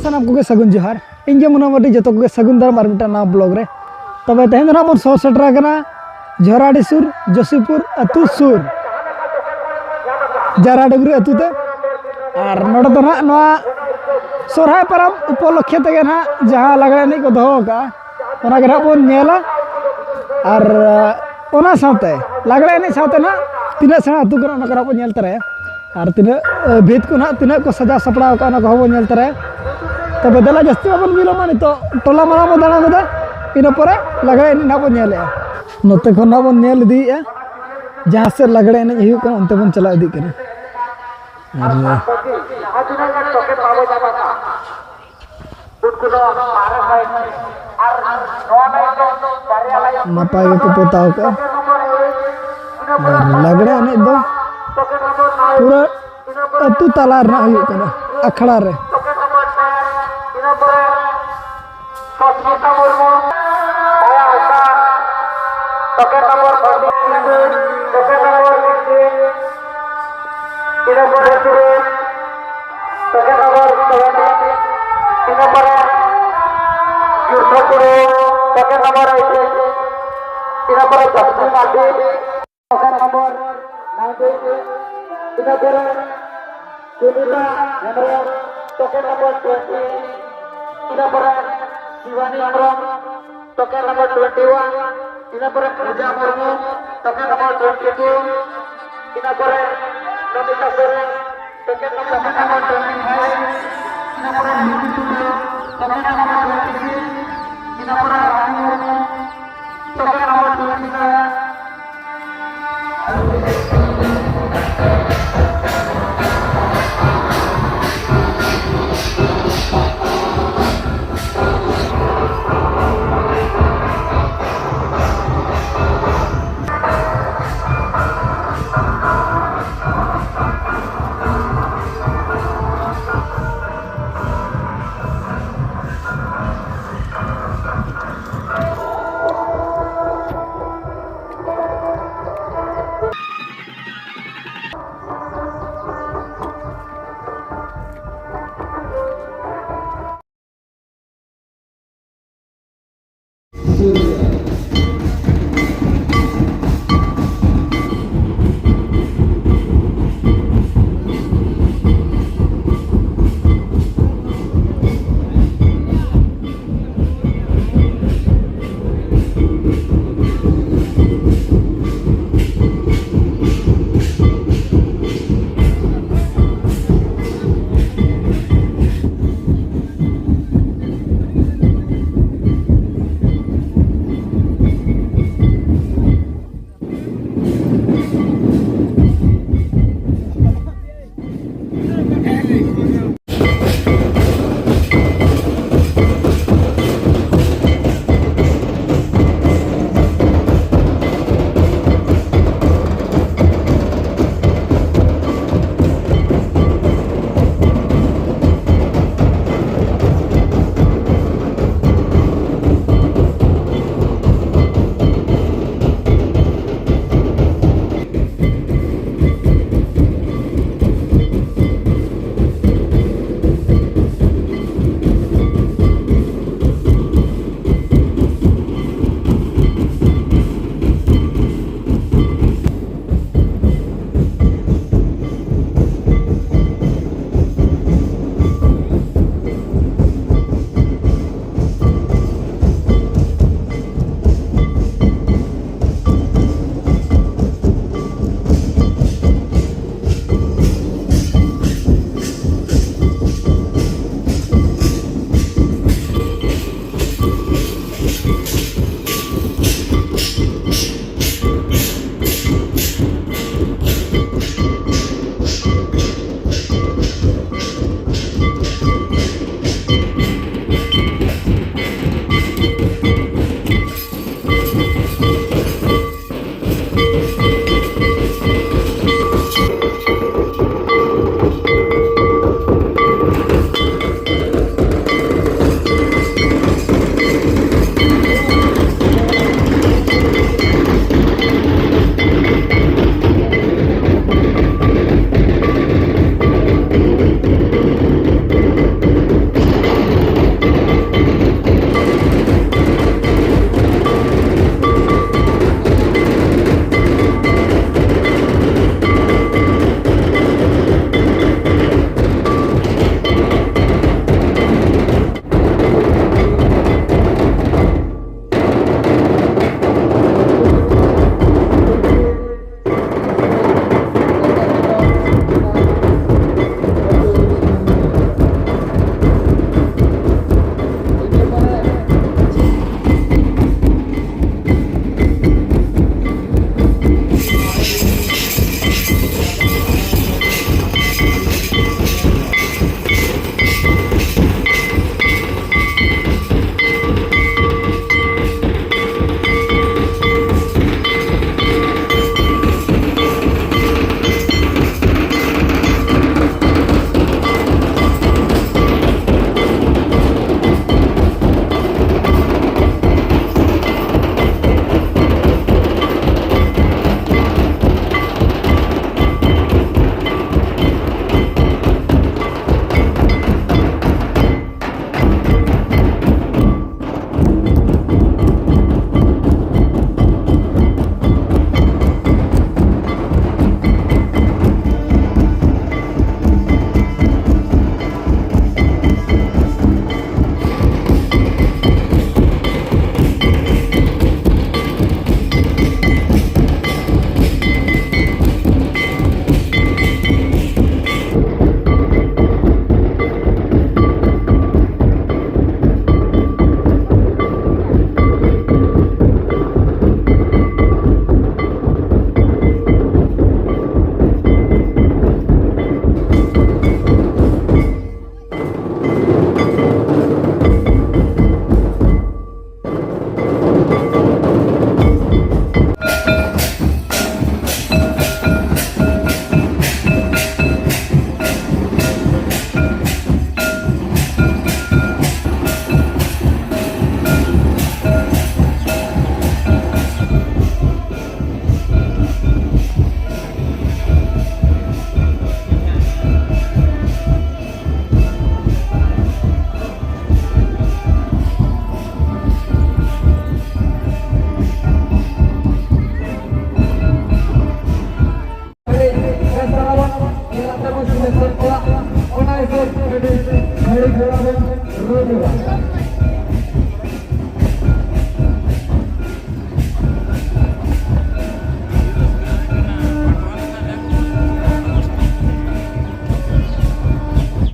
सानाम को सगुन जोहार इंगे मोटामुटी जो को सगुन दाराम और मिटा नवा ब्लॉग रे तब तेहन ना बन सौ सेटरा झराडी सुर जसीपुर अतु सुर जाराडुंगरी अतु ते और नोडे तो ना सोरहाय परब उपलक्षे तेगे ना जहाँ लागड़े एनेज को दोहो का ओना के ना बन नेला और ओना साथे लागड़े एनेज साथे ना तिना सेना अतु को ना बन नेल तरे और तिना भीत को ना तिना को सजा सपड़ा का ना को बन नेल तरे तब दला जस्ती बाबन बिलोमा नि तो टोला माना बो दाना बदा इन परे लागड़े एनेज ना बन नेले नोते को ना बन नेल दी जहाँ से लागड़े एनेज हुई को उनते बन चला इदी करे नपाय को पोताव का लागड़े एनेज दो पूरा अतु तालार ना हुई कना अखड़ा रे Token